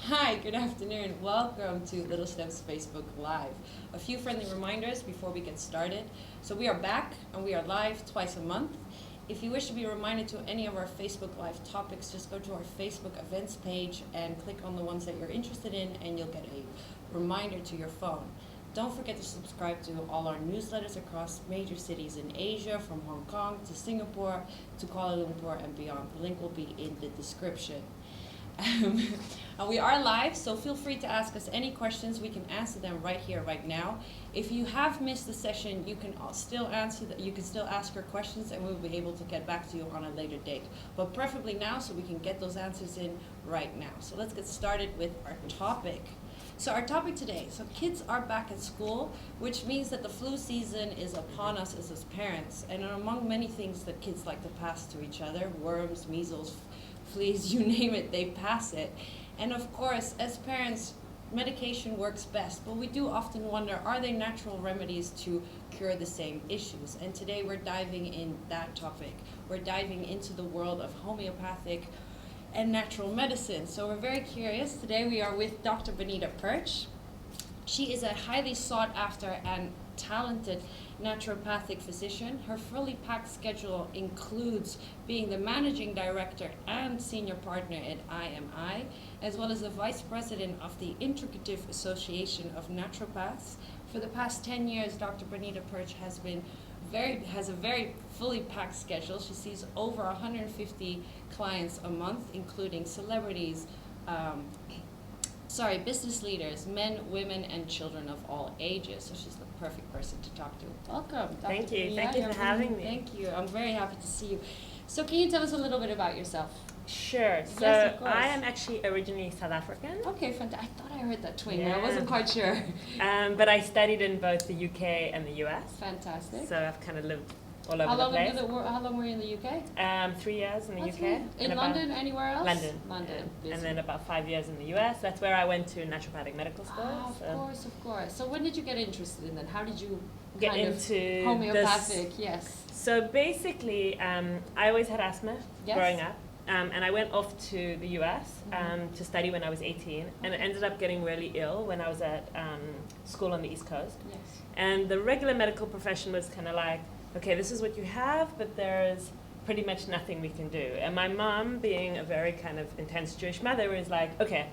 Hi, good afternoon. Welcome to Little Steps Facebook Live. A few friendly reminders before we get started. So we are back and we are live twice a month. If you wish to be reminded to any of our Facebook Live topics, just go to our Facebook events page and click on the ones that you're interested in and you'll get a reminder to your phone. Don't forget to subscribe to all our newsletters across major cities in Asia, from Hong Kong to Singapore to Kuala Lumpur and beyond. The link will be in the description. And we are live, so feel free to ask us any questions. We can answer them right here, right now. If you have missed the session, you can still you can still ask your questions, and we'll be able to get back to you on a later date. But preferably now, so we can get those answers in right now. So let's get started with our topic. So our topic today, so kids are back at school, which means that the flu season is upon us as parents. And among many things that kids like to pass to each other, worms, measles, fleas, you name it, they pass it. And of course, as parents, medication works best, but we do often wonder, are there natural remedies to cure the same issues? And today we're diving in that topic. We're diving into the world of homeopathic and natural medicine. So we're very curious. Today we are with Dr. Benita Perch. She is a highly sought after and talented naturopathic physician. Her fully packed schedule includes being the managing director and senior partner at IMI, as well as the vice president of the Integrative Association of Naturopaths. For the past 10 years, Dr. Benita Perch has a very fully packed schedule. She sees over 150 clients a month, including celebrities, business leaders, men, women, and children of all ages. So she's the perfect person to talk to. Welcome, Dr. Thank you. Benita. Thank you for having me. Thank you. I'm very happy to see you. So can you tell us a little bit about yourself? Sure. So Yes, of course. I am actually originally South African. Okay, fantastic. I thought I heard that twang. Yeah. I wasn't quite sure. But I studied in both the UK and the US. Fantastic. So I've kind of lived all over How the place. how long were you in the UK? 3 years in the That's UK. good. In and London, anywhere else? London. London. And then about 5 years in the US. That's where I went to naturopathic medical school. Of course, of course. So when did you get interested in that? How did you Get kind into of homeopathic? Yes. So basically, I always had asthma Yes. growing up. And I went off to the US to study when I was 18, and I ended up getting really ill when I was at school on the East Coast. Yes. And the regular medical profession was kind of like, okay, this is what you have, but there's pretty much nothing we can do. And my mom, being a very kind of intense Jewish mother, was like, okay,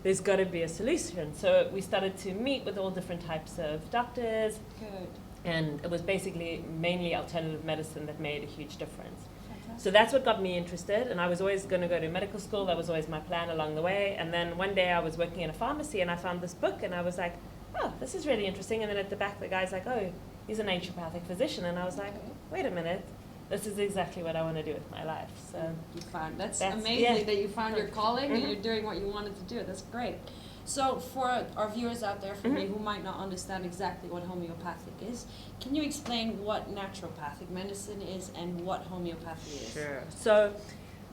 there's got to be a solution. So we started to meet with all different types of doctors, Good. and it was basically mainly alternative medicine that made a huge difference. Fantastic. So that's what got me interested, and I was always going to go to medical school. That was always my plan along the way. And then one day I was working in a pharmacy, and I found this book, and I was like, oh, this is really interesting. And then at the back, the guy's like, oh, he's a naturopathic physician. And I was like, Okay. wait a minute, this is exactly what I want to do with my life. So You found that's That's- amazing yeah. that you found your calling and Mhm. you're doing what you wanted to do. That's great. So for our viewers out there, for me, who might not understand exactly what homeopathic is, can you explain what naturopathic medicine is and what homeopathy is? Sure. So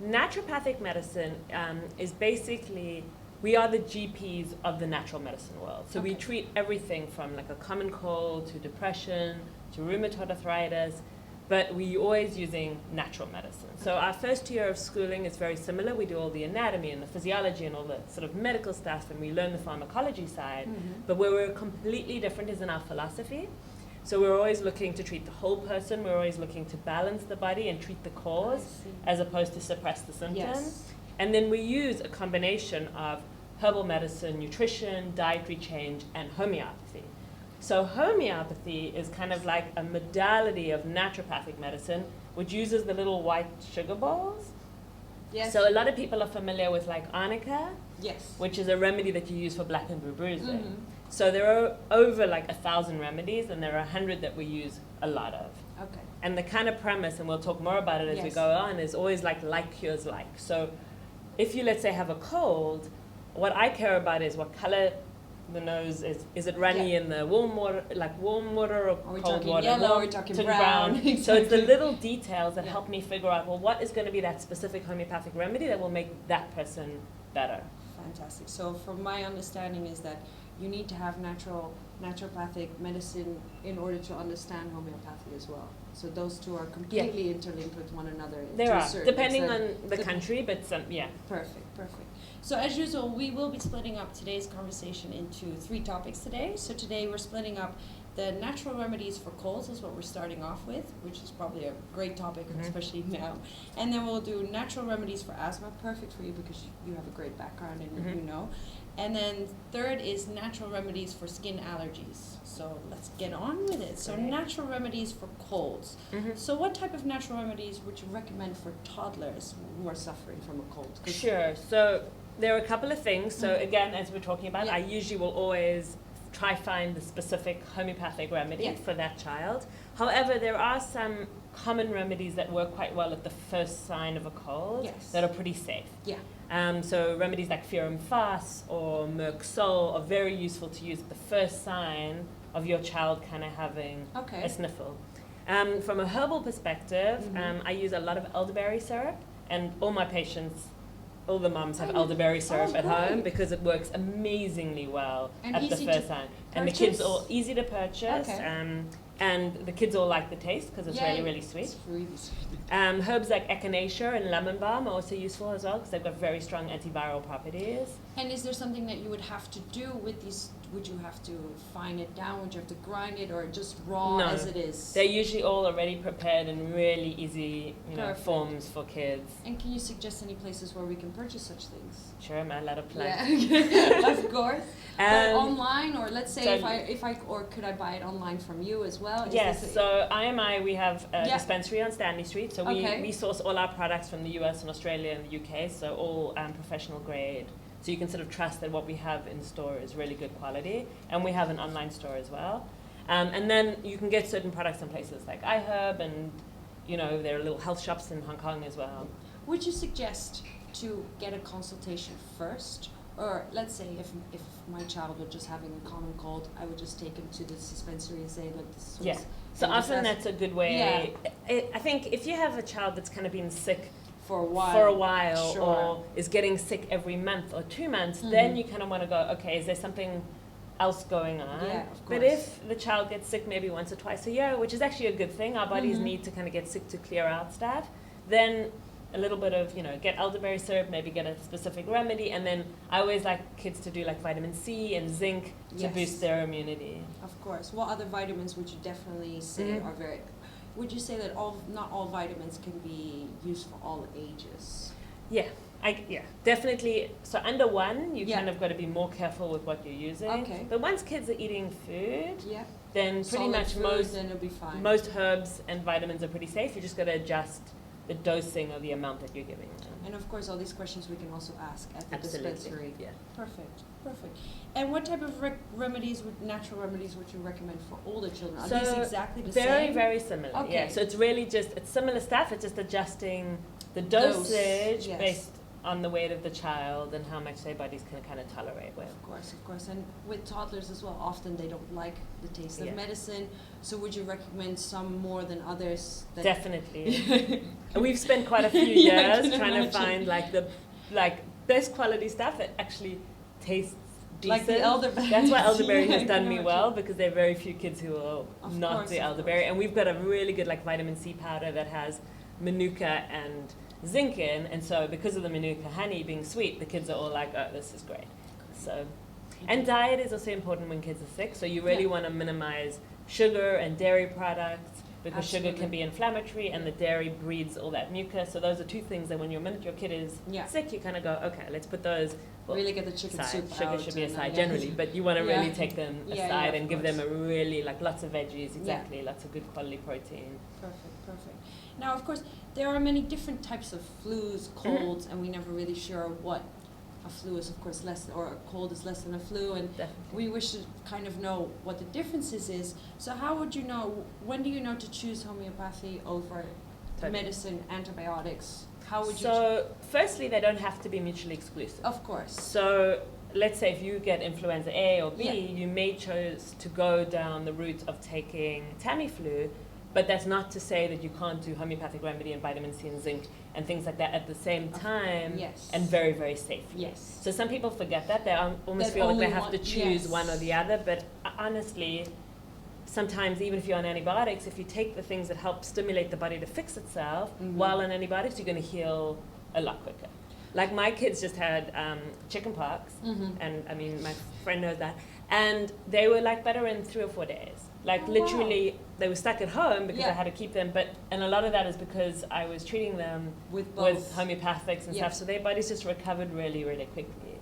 naturopathic medicine is basically, we are the GPs of the natural medicine world. So we Okay. treat everything from like a common cold to depression to rheumatoid arthritis, but we're always using natural medicine. So our first year of schooling is very similar. We do all the anatomy and the physiology and all the sort of medical stuff, and we learn the pharmacology side. Mhm. But where we're completely different is in our philosophy. So we're always looking to treat the whole person. We're always looking to balance the body and treat the cause, I see. as opposed to suppress the symptoms. Yes. And then we use a combination of herbal medicine, nutrition, dietary change, and homeopathy. So homeopathy is kind of like a modality of naturopathic medicine, which uses the little white sugar balls. Yes. So a lot of people are familiar with like arnica, Yes. which is a remedy that you use for black and blue bruising. Mhm. So there are over like 1,000 remedies, and there are 100 that we use a lot of. Okay. And the kind of premise, and we'll talk more about it as we Yes. go on, is always like cures like. So if you, let's say, have a cold, what I care about is what color the nose is. Is it runny Yeah. in the warm water or Are we cold talking water? yellow? Are we Warm talking to brown? So it's the Exactly. little details that Yeah. help me figure out, well, what is going to be that specific homeopathic remedy that will make that person better. Fantastic. So from my understanding is that you need to have naturopathic medicine in order to understand homeopathy as well. So those two are completely interlinked with one another. There are, depending on the country, but yeah. Perfect, perfect. So as usual, we will be splitting up today's conversation into 3 topics today. So today we're splitting up the natural remedies for colds is what we're starting off with, which is probably a great topic, especially now. And then we'll do natural remedies for asthma, perfect for you because you have a great background and you know. And then third is natural remedies for skin allergies. So let's get on with it. So natural remedies for colds. So what type of natural remedies would you recommend for toddlers who are suffering from a cold? Sure. So there are a couple of things. So again, as we're talking about, I usually will always try find the specific homeopathic remedy for that child. However, there are some common remedies that work quite well at the first sign of a cold that are pretty safe. So remedies like Ferrum Fas or Merc Sol are very useful to use at the first sign of your child kind of having a sniffle. From a herbal perspective, I use a lot of elderberry syrup, and all my patients, all the mums have elderberry syrup at home because it works amazingly well and at the first sign. And the kids all easy to purchase. And the kids all like the taste because it's really, really sweet. It's really sweet. Herbs like echinacea and lemon balm are also useful as well because they've got very strong antiviral properties. And is there something that you would have to do with these? Would you have to fine it down? Would you have to grind it, or just raw as it is? They're usually all already prepared in really easy, forms for kids. And can you suggest any places where we can purchase such things? Sure, am I allowed to plug? Yeah, of course. But online, or let's say or could I buy it online from you as well? So IMI, we have a dispensary on Stanley Street. So we source all our products from the US and Australia and the UK, so all professional grade. So you can sort of trust that what we have in store is really good quality. And we have an online store as well. And then you can get certain products in places like iHerb, and there are little health shops in Hong Kong as well. Would you suggest to get a consultation first? Or let's say if my child were just having a common cold, I would just take him to the dispensary and say, look, this is So often that's a good way. I think if you have a child that's kind of been sick for a while or is getting sick every month or 2 months, then you kind of want to go, okay, is there something else going on? Yeah, of course. But if the child gets sick maybe once or twice a year, which is actually a good thing, our bodies need to kind of get sick to clear out stuff, then a little bit of, get elderberry syrup, maybe get a specific remedy, and then I always like kids to do like vitamin C and zinc to boost their immunity. Of course. What other vitamins would you definitely say are very... Would you say that not all vitamins can be used for all ages? Yeah, definitely. So under 1, you kind of got to be more careful with what you're using. Okay. But once kids are eating food, then pretty solid much food, then it'll be fine. most herbs and vitamins are pretty safe. You just got to adjust the dosing or the amount that you're giving them. And of course, all these questions we can also ask at the Absolutely. dispensary. Yeah. Perfect. And what type of natural remedies would you recommend for older children? Are So these exactly the same? Very, very similar. Okay. Yeah. So it's really it's similar stuff. It's just adjusting the dosage based on the weight of the child and how much their bodies can kind of tolerate with. Of course. And with toddlers as well, often they don't like the taste of medicine. So would you recommend some more than others? Definitely. And we've spent quite a few years trying to find the best quality stuff that actually tastes decent. Like the elderberry. That's why elderberry has done me well, because there are very few kids who will not do elderberry. And we've got a really good vitamin C powder that has Manuka and zinc in, and so because of the Manuka honey being sweet, the kids are all like, oh, this is great. So, and diet is also important when kids are sick, so you really want to minimize sugar and dairy products, because sugar can be inflammatory and the dairy breeds all that mucus. So those are 2 things that when your kid is sick, you kind of go, okay, let's put those really get the chicken soup Sugar out. should be aside generally, but you want to really take them aside and give them a really lots of veggies, lots of good quality protein. Perfect. Now, of course, there are many different types of flus, colds, and we never really sure what a flu is, of course, less, or a cold is less than a flu, and we wish to kind of know what the differences is. So how would you know, when do you know to choose homeopathy over medicine, antibiotics? How would you firstly, they don't have to be mutually exclusive. Of course. So let's say if you get influenza A or B, you may choose to go down the route of taking Tamiflu, But that's not to say that you can't do homeopathic remedy and vitamin C and zinc and things like that at the same time, Yes. and very, very safely. Yes. So some people forget that. They almost That feel like they only have to one- choose yes. one or the other. But honestly, sometimes even if you're on antibiotics, if you take the things that help stimulate the body to fix itself while on antibiotics, you're going to heal a lot quicker. Like my kids just had chicken pox, and I mean my friend knows that, and they were like better in 3 or 4 days. Like literally, they were stuck at home because I had to keep them. And a lot of that is because I was treating them with homeopathics and stuff, so their bodies just recovered really, really quickly.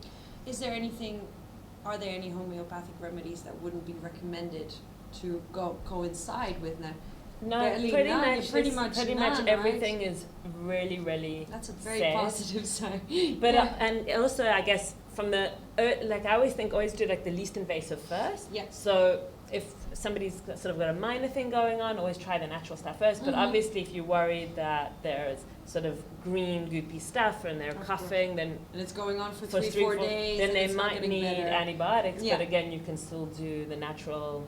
Are there any homeopathic remedies that wouldn't be recommended to coincide with that? No, Barely pretty none. much Pretty much none, everything right? is really, really That's a very safe. positive sign. But and also, I guess from the like I always do like the least invasive first. Yeah. So if somebody's sort of got a minor thing going on, always try the natural stuff first. But obviously, if you're worried that there's sort of green goopy stuff and they're coughing, then and it's going on for 3-4 days, then and they it's not might getting need better. antibiotics. Yeah. But again, you can still do the natural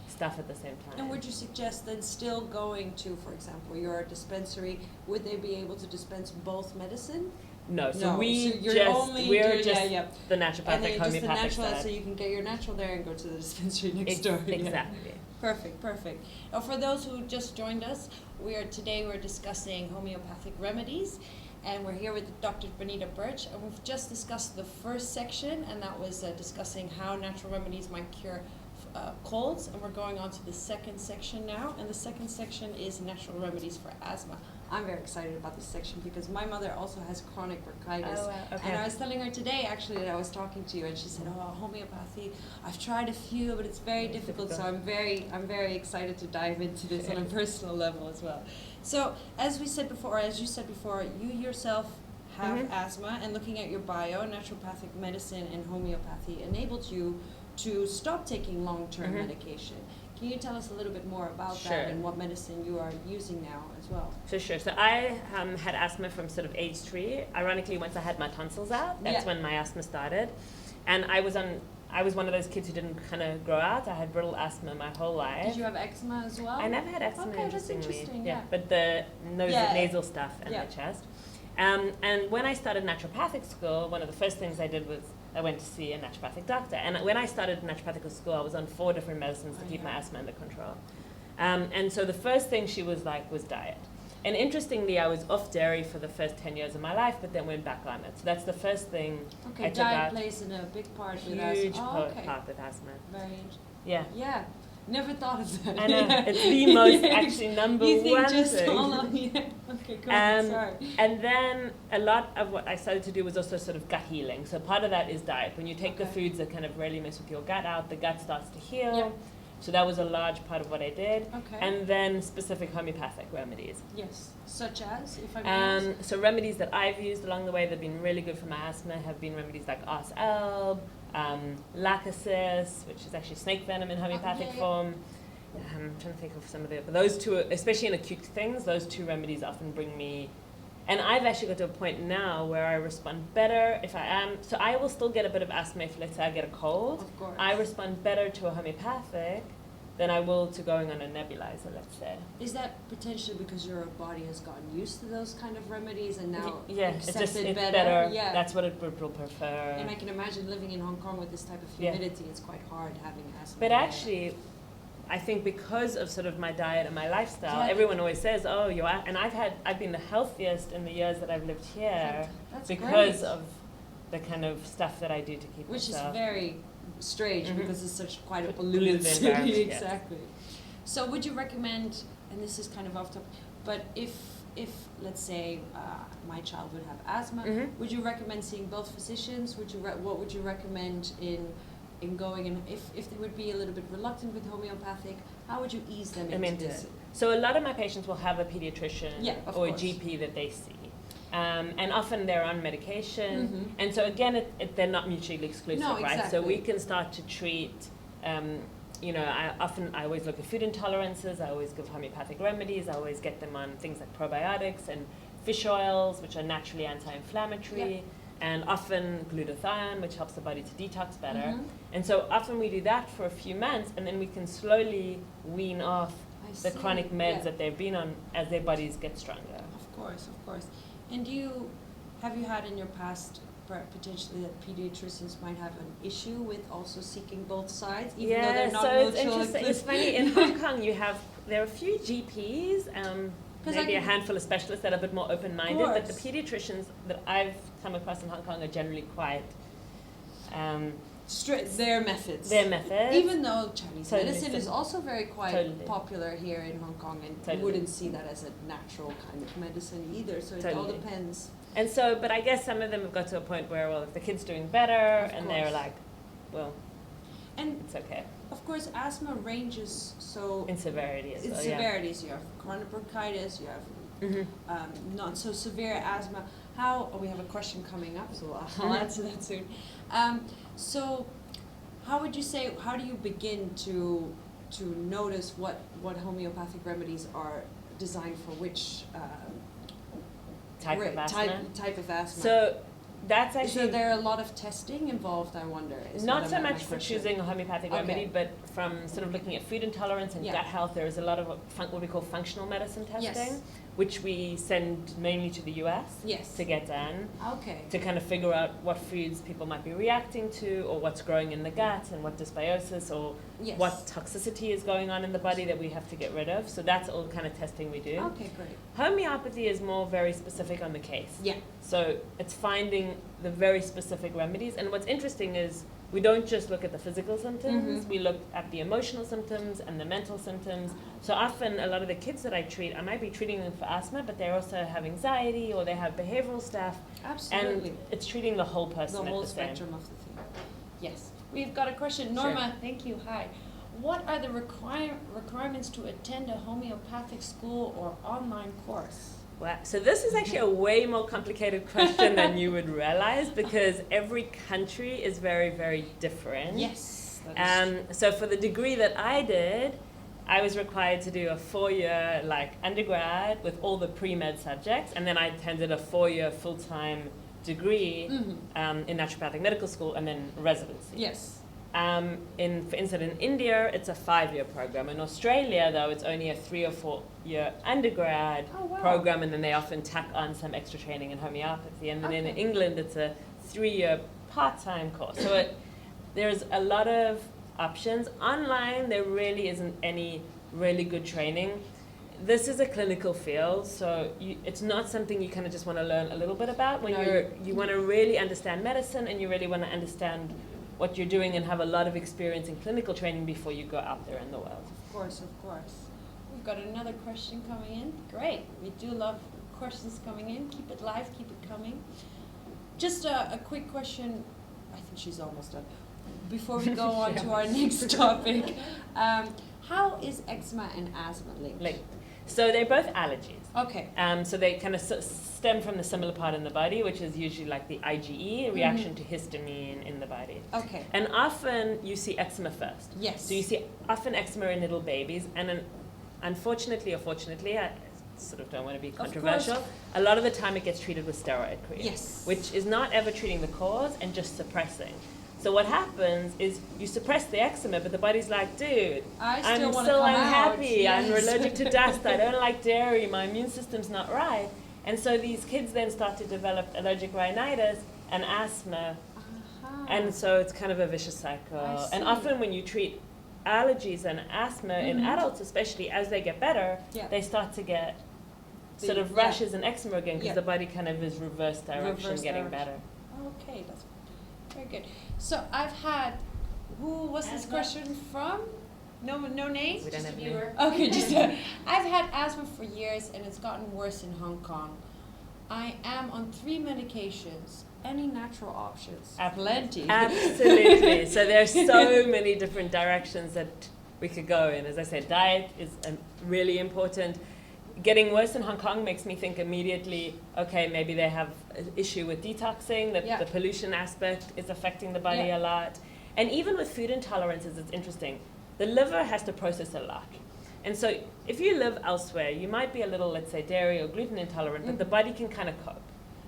stuff at the same time. And would you suggest then still going to, for example, your dispensary, would they be able to dispense both medicine? No, so No, we're so just yeah. the naturopathic And then just the homeopathic natural, side. so you can get your natural there and go to the dispensary next door. Yeah. Exactly. Perfect. Now, for those who just joined us, we're discussing homeopathic remedies, and we're here with Dr. Benita Perch, and we've just discussed the first section, and that was discussing how natural remedies might cure colds, and we're going on to the second section now, and the second section is natural remedies for asthma. I'm very excited about this section because my mother also has chronic bronchitis. Oh, wow. Okay. And I was telling her today actually that I was talking to you, and she said, "Oh, homeopathy. I've tried a few, but it's very difficult." So I'm very excited to dive into this on a personal level as well. So as you said before, you yourself have asthma, and looking at your bio, naturopathic medicine and homeopathy enabled you to stop taking long-term medication. Can you tell us a little bit more about that and what medicine you are using now as well? Sure. So I had asthma from sort of age 3. Ironically, once I had my tonsils out, that's when my asthma started. And I was one of those kids who didn't kind of grow out. I had brittle asthma my whole life. Did you have eczema as well? I never had eczema, Okay, that's interestingly. interesting, yeah. But the nasal stuff and Yeah. the chest. And when I started naturopathic school, one of the first things I did was I went to see a naturopathic doctor. And when I started naturopathic school, I was on 4 different medicines to keep my asthma under control. And so the first thing she was like was diet. And interestingly, I was off dairy for the first 10 years of my life, but then went back on it. So that's the first thing I took diet out. plays in a big part with Huge asthma. part with asthma. Very interesting. Yeah. Yeah. Never thought of that. I know, it's the most actually number you think one just thing. all on, Okay, go on, sorry. And then a lot of what I started to do was also sort of gut healing. So part of that is diet. When you take the foods that kind of really mess with your gut out, the gut starts to heal. Yep. So that was a large part of what I did. Okay. And then specific homeopathic remedies. Yes, such as, if I may ask? So remedies that I've used along the way that have been really good for my asthma have been remedies like Elb, lachesis, which is actually snake venom in homeopathic form. I'm trying to think of some of but those two, especially in acute things, those 2 remedies often bring me. And I've actually got to a point now where I respond better if I am. So I will still get a bit of asthma if, let's say, I get a cold. Of course. I respond better to a homeopathic than I will to going on a nebulizer, let's say. Is that potentially because your body has gotten used to those kind of remedies and now it's accepted better. Yeah. That's what it will prefer. And I can imagine living in Hong Kong with this type of humidity, it's quite hard having asthma. But actually, I think because of sort of my diet and my lifestyle, everyone always says, "Oh, and I've been the healthiest in the years that I've lived here because of the kind of stuff that I do to keep myself." Which is very strange because it's such quite a polluted city. Exactly. So would you recommend, and this is kind of off topic, but if let's say my child would have asthma, would you recommend seeing both physicians? What would you recommend in going, and if they would be a little bit reluctant with homeopathic, how would you ease them into this? So a lot of my patients will have a pediatrician or a GP that they see. And often they're on medication. And so again, they're not mutually exclusive, right? Exactly. So we can start to treat, I always look at food intolerances, I always give homeopathic remedies, I always get them on things like probiotics and fish oils, which are naturally anti-inflammatory. And often glutathione, which helps the body to detox better. And so often we do that for a few months, and then we can slowly wean off the chronic meds that they've been on as their bodies get stronger. Of course. And have you had in your past potentially that pediatricians might have an issue with also seeking both sides, even though they're not so mutual? it's interesting. It's funny, in Hong Kong there are a few GPs, maybe a handful of specialists that are a bit more open-minded, but the pediatricians that I've come across in Hong Kong are generally quite their methods. Even though Chinese medicine is also very popular here in Hong Kong, and you wouldn't see that as a natural kind of medicine either, so it all depends. And so, but I guess some of them have got to a point where, well, if the kid's doing better, and they're like, well, and it's okay. Of course, asthma ranges so... In severity as well, In severities, you have chronic bronchitis, you have not so severe asthma. We have a question coming up, so I'll answer that soon. So, how would you say, how do you begin to notice what homeopathic remedies are designed for which type of asthma? So that's actually... So there are a lot of testing involved, I wonder. Not so much for choosing a homeopathic remedy, but from sort of looking at food intolerance and gut health, there is a lot of what we call functional medicine testing, which we send mainly to the US to get done, to kind of figure out what foods people might be reacting to, or what's growing in the gut, and what dysbiosis or what toxicity is going on in the body that we have to get rid of. So that's all kind of testing we do. Okay, great. Homeopathy is more very specific on the case. So it's finding the very specific remedies. And what's interesting is we don't just look at the physical symptoms, we look at the emotional symptoms and the mental symptoms. So often a lot of the kids that I treat, I might be treating them for asthma, but they also have anxiety or they have behavioral stuff. Absolutely. And it's treating the whole person the whole spectrum of the thing. Yes. We've got a question. Norma, thank you. Hi. What are the requirements to attend a homeopathic school or online course? Wow. So this is actually a way more complicated question than you would realize, because every country is very, very different. Yes. So for the degree that I did, I was required to do a 4-year undergrad with all the pre-med subjects, and then I attended a 4-year full-time degree in naturopathic medical school, and then residency. Yes. For instance, in India, it's a 5-year program. In Australia, though, it's only a 3 or 4 year undergrad program, and then they often tack on some extra training in homeopathy. And then in England, it's a 3-year part-time course. So there's a lot of options. Online, there really isn't any really good training. This is a clinical field, so it's not something you kind of just want to learn a little bit about. When you want to really understand medicine, and you really want to understand what you're doing and have a lot of experience in clinical training before you go out there in the world. Of course. We've got another question coming in. Great. We do love questions coming in. Keep it live, keep it coming. Just a quick question. I think she's almost done. Before we go on to our next topic, how is eczema and asthma linked? So they're both allergies. Okay. So they kind of stem from the similar part in the body, which is usually like the IgE, a reaction to histamine in the body. Okay. And often you see eczema first. Yes. So you see often eczema in little babies, and unfortunately or fortunately, I sort of don't want to be controversial, a lot of the time it gets treated with steroid cream. Yes. Which is not ever treating the cause and just suppressing. So what happens is you suppress the eczema, but the body's like, dude, I'm still unhappy, I'm allergic to dust, I don't like dairy, my immune system's not right. And so these kids then start to develop allergic rhinitis and asthma. And so it's kind of a vicious cycle. And often when you treat allergies and asthma in adults, especially as they get better, they start to get sort of rashes and eczema again, because the body kind of is reverse direction getting better. Okay, that's very good. So I've had, who was this question from? No name? We don't have a name. Okay, I've had asthma for years and it's gotten worse in Hong Kong. I am on 3 medications. Any natural options? Plenty. Absolutely. So there's so many different directions that we could go in. As I said, diet is really important. Getting worse in Hong Kong makes me think immediately, okay, maybe they have an issue with detoxing, that the pollution aspect is affecting the body a lot. And even with food intolerances, it's interesting. The liver has to process a lot. And so if you live elsewhere, you might be a little, let's say, dairy or gluten intolerant, but the body can kind of cope.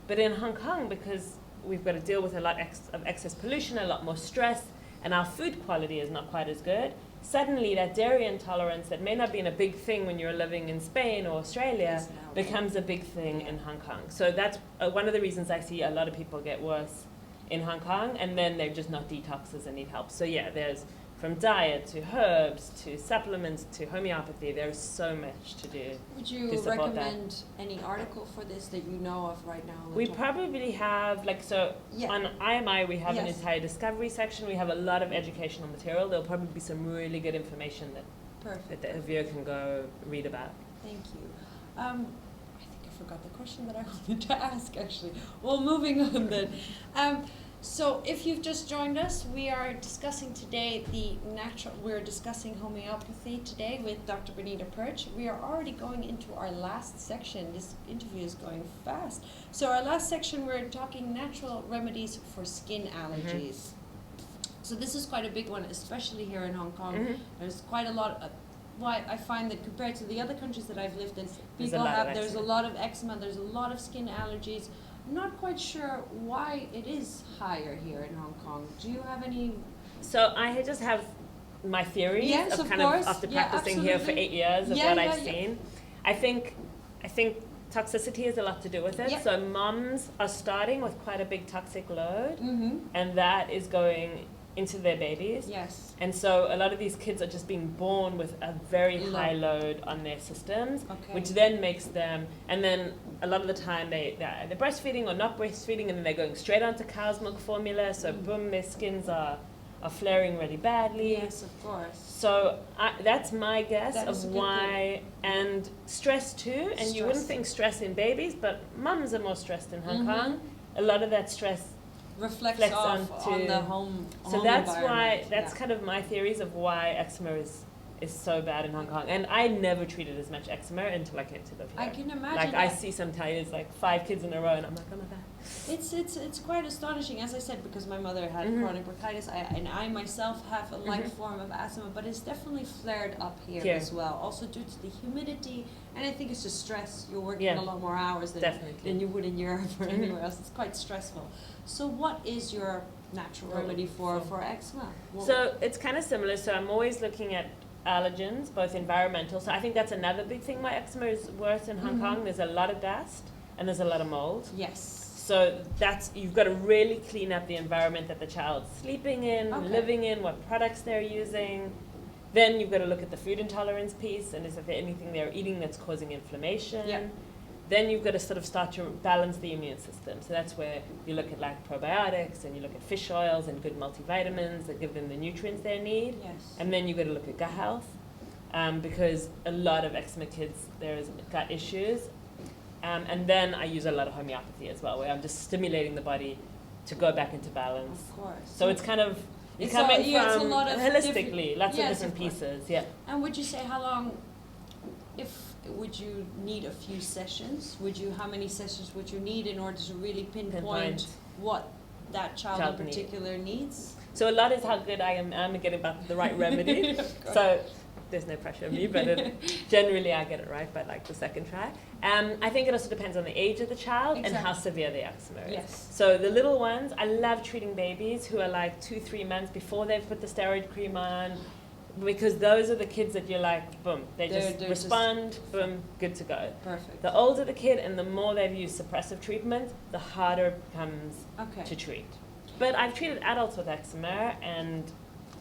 But in Hong Kong, because we've got to deal with a lot of excess pollution, a lot more stress, and our food quality is not quite as good, suddenly that dairy intolerance that may not be a big thing when you're living in Spain or Australia becomes a big thing in Hong Kong. So that's one of the reasons I see a lot of people get worse in Hong Kong, and then they're just not detoxers and need help. So yeah, there's from diet to herbs to supplements to homeopathy, there's so much to do. Would you recommend any article for this that you know of right now? We probably have, like, so on IMI we have an entire discovery section. We have a lot of educational material. There'll probably be some really good information that the viewer can go read about. Thank you. I think I forgot the question that I wanted to ask, actually. Well, moving on then. So if you've just joined us, we are discussing today we're discussing homeopathy today with Dr. Benita Perch. We are already going into our last section. This interview is going fast. So our last section, we're talking natural remedies for skin allergies. So this is quite a big one, especially here in Hong Kong. There's quite a lot of, I find that compared to the other countries that I've lived in, there's a lot of eczema, there's a lot of skin allergies. I'm not quite sure why it is higher here in Hong Kong. Do you have any? So I just have my theories of after practicing here for 8 years of what I've seen. I think toxicity has a lot to do with it. So moms are starting with quite a big toxic load, and that is going into their babies. Yes. And so a lot of these kids are just being born with a very high load on their systems, which then makes them, and then a lot of the time they're breastfeeding or not breastfeeding, and then they're going straight onto cow's milk formula, so boom, their skins are flaring really badly. Yes, of course. So that's my guess of why, and stress too, and you wouldn't think stress in babies, but mums are more stressed in Hong Kong. A lot of that stress reflects on the home so that's why kind of my theories of why eczema is so bad in Hong Kong. And I never treated as much eczema until I came to live here. I can imagine. Like I see sometimes like 5 kids in a row, and I'm like, oh my god. It's quite astonishing, as I said, because my mother had chronic bronchitis, and I myself have a light form of asthma, but it's definitely flared up here as well. Also due to the humidity, and I think it's just stress. You're working a lot more hours than you would in Europe or anywhere else. It's quite stressful. So what is your natural remedy for eczema? So it's kind of similar. So I'm always looking at allergens, both environmental. So I think that's another big thing why eczema is worse in Hong Kong. There's a lot of dust and there's a lot of mold. Yes. So you've got to really clean up the environment that the child's sleeping in, living in, what products they're using. Then you've got to look at the food intolerance piece, and is there anything they're eating that's causing inflammation? Yeah. Then you've got to sort of start to balance the immune system. So that's where you look at like probiotics, and you look at fish oils and good multivitamins that give them the nutrients they need. Yes. And then you've got to look at gut health, because a lot of eczema kids, there's gut issues. And then I use a lot of homeopathy as well, where I'm just stimulating the body to go back into balance. Of course. So it's kind of it's coming a from lot of holistically, lots of different pieces. Yeah. And would you say how long? Would you need a few sessions? How many sessions would you need in order to really pinpoint what that child in particular needs? So a lot is how good I am at getting about the right remedy. So there's no pressure on me, but generally I get it right by like the second try. I think it also depends on the age of the child and how severe the eczema is. Yes. So the little ones, I love treating babies who are like 2-3 months before they've put the steroid cream on, because those are the kids that you're like, boom, they just respond, boom, good to go. Perfect. The older the kid and the more they've used suppressive treatment, the harder it becomes to treat. But I've treated adults with eczema, and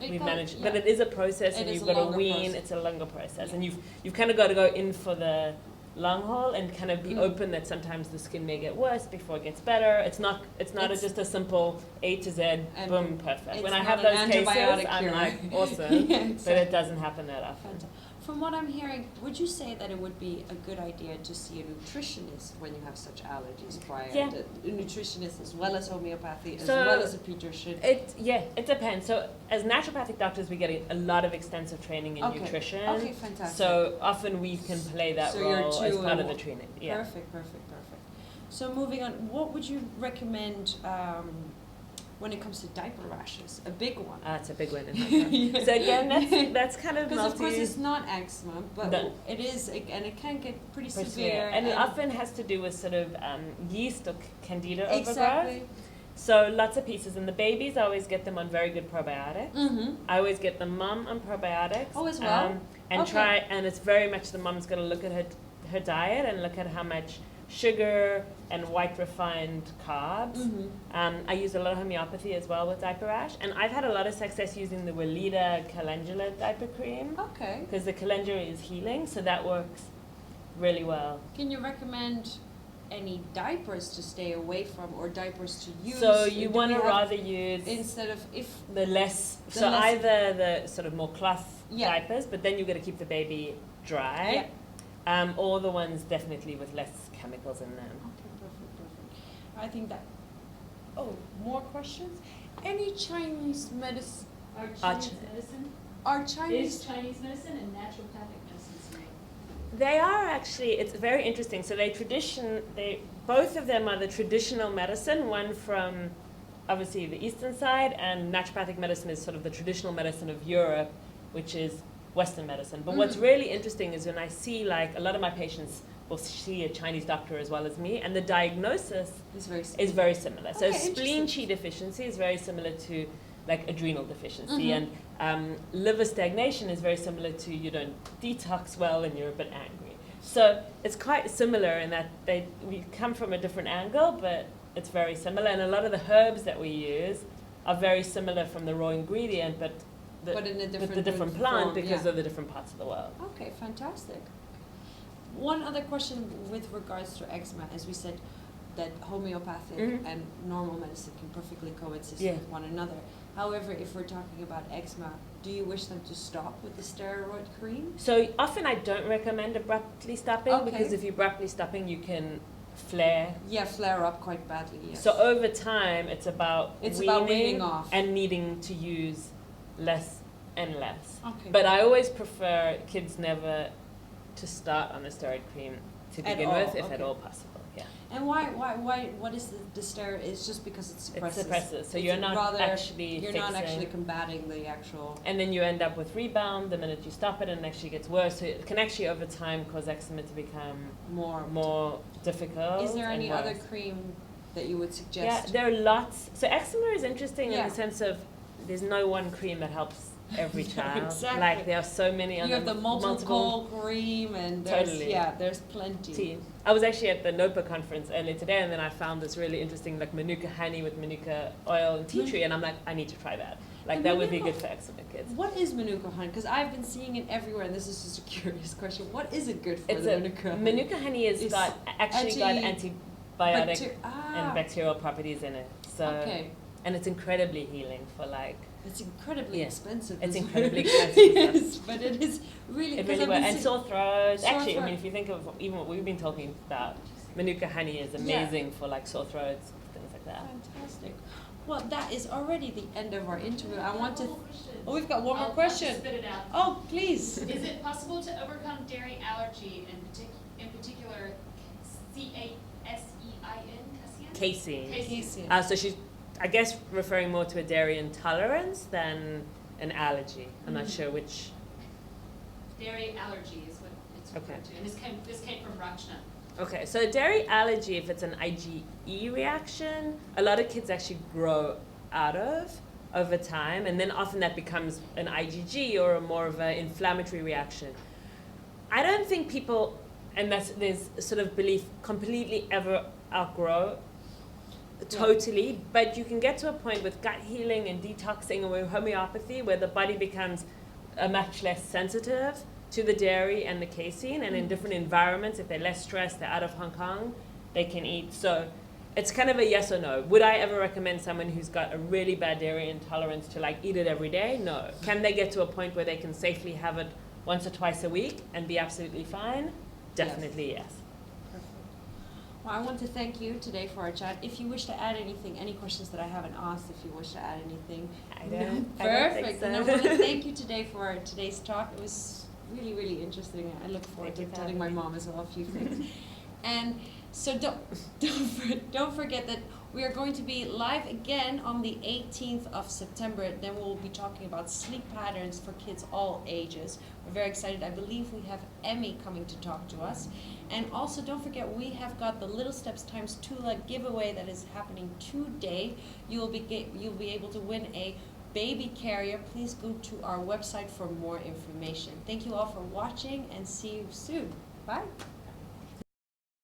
we've managed, but it is a process, and you've got to wean. It's a longer process, and you've kind of got to go in for the long haul and kind of be open that sometimes the skin may get worse before it gets better. It's not just a simple A to Z, boom, perfect. When I have those cases, I'm like, awesome, but it doesn't happen that often. From what I'm hearing, would you say that it would be a good idea to see a nutritionist when you have such allergies prior? Yeah. A nutritionist as well as homeopathy, as well as a pediatrician? It depends. So as naturopathic doctors, we get a lot of extensive training in nutrition. Okay, fantastic. So often we can play that role as part of the training. Yeah. Perfect. So moving on, what would you recommend when it comes to diaper rashes? A big one. It's a big one in Hong Kong. So again, that's kind of because of course it's not eczema, but it is, and it can get pretty severe. And it often has to do with sort of yeast or candida exactly. overgrowth. So lots of pieces. And the babies, I always get them on very good probiotics. Mm-hmm. I always get the mum on probiotics. Oh, as well? And Okay. and it's very much the mum's going to look at her diet and look at how much sugar and white refined carbs. Mm-hmm. I use a lot of homeopathy as well with diaper rash. And I've had a lot of success using the Weleda calendula diaper cream Okay. because the calendula is healing, so that works really well. Can you recommend any diapers to stay away from or diapers to use? So you Do want to we have- rather use instead of if the less, The so less- either the sort of more cloth Yeah. diapers, but then you've got to keep the baby dry, or the ones definitely with less chemicals in them. Okay, perfect. I think that. Oh, more questions? Any Chinese medicine? Our Chinese Chinese medicine Are is Chinese? Chinese medicine and naturopathic medicine is made. They are actually, it's very interesting. So both of them are the traditional medicine, one from obviously the eastern side, and naturopathic medicine is sort of the traditional medicine of Europe, which is Western medicine. But what's really interesting is when I see, like, a lot of my patients will see a Chinese doctor as well as me, and the diagnosis It's very is very similar. So Okay, spleen interesting. qi deficiency is very similar to like adrenal deficiency, Mhm. and liver stagnation is very similar to you don't detox well and you're a bit angry. So it's quite similar in that we come from a different angle, but it's very similar. And a lot of the herbs that we use are very similar from the raw ingredient, but But in a with the different plant form, because yeah. of the different parts of the world. Okay, fantastic. One other question with regards to eczema, as we said, that homeopathic Mhm. and normal medicine can perfectly coexist Yeah. with one another. However, if we're talking about eczema, do you wish them to stop with the steroid cream? So often I don't recommend abruptly stopping Okay. because if you're abruptly stopping, you can flare. Yeah, flare up quite badly, yes. So over time, it's about weaning off. and needing to use less and less. Okay. But I always prefer kids never to start on the steroid cream to At begin all, with, if at okay. all possible. Yeah, And what is the steroid? It's just because it it suppresses. suppresses. So It's you're not rather- actually You're fixing. not actually combating the actual. And then you end up with rebound the minute you stop it, and it actually gets worse. So it can actually over time cause eczema to become more difficult. Is there and any other worse. cream that you would Yeah, suggest? there are lots. So eczema is interesting in Yeah. the sense of there's no one cream that helps every child. Exactly. Like there are so many You have the multiple cream, and there's Totally. there's plenty. tea. I was actually at the NOPA conference earlier today, and then I found this really interesting, like Manuka honey with Manuka oil and tea tree, and I'm like, I need to try that. Like And that would be Manuka- good for eczema kids. What is Manuka honey? Because I've been seeing it everywhere, and this is just a curious question. What is it good for? It's the a Manuka honey? Manuka honey has It's got antibiotic and bacterial properties in it. So Okay, and it's incredibly healing for like it's incredibly Yeah. expensive. It's as incredibly well. expensive It is, but it is really. it 'cause really I've well. been And see- sore throat. Sore Actually, I throat. mean, if you think of even what we've been talking about, Manuka honey is amazing for like sore throats, things like that. Fantastic. Well, that is already the end of our interview. I want to. Question. Oh, we've got one more I'll question. spit it out. Oh, please. Is it possible to overcome dairy allergy, in particular CASEIN? Casein. Casein. So she's, I guess, referring more to a dairy intolerance than an allergy. I'm not sure which. Dairy allergy is what it's referred Okay. to. And this came from Rachna. Okay, so a dairy allergy, if it's an IgE reaction, a lot of kids actually grow out of over time, and then often that becomes an IgG or a more of an inflammatory reaction. I don't think people, and there's sort of belief, completely ever outgrow totally, but you can get to a point with gut healing and detoxing and with homeopathy where the body becomes much less sensitive to the dairy and the casein, and in different environments, if they're less stressed, they're out of Hong Kong, they can eat. So it's kind of a yes or no. Would I ever recommend someone who's got a really bad dairy intolerance to like eat it every day? No. Can they get to a point where they can safely have it once or twice a week and be absolutely fine? Definitely yes. Perfect. Well, I want to thank you today for our chat. If you wish to add anything, any questions that I haven't asked, if you wish to add anything. I don't Perfect. think so. And I want to thank you today for today's talk. It was really, really interesting. I look forward Thank you to for telling having my me. mom as well a few things. And so don't forget that We are going to be live again on the 18th of September. Then we'll be talking about sleep patterns for kids all ages. We're very excited. I believe we have Emmy coming to talk to us. And also, don't forget, we have got the Little Steps times 2 giveaway that is happening today. You'll be able to win a baby carrier. Please go to our website for more information. Thank you all for watching, and see you soon. Bye.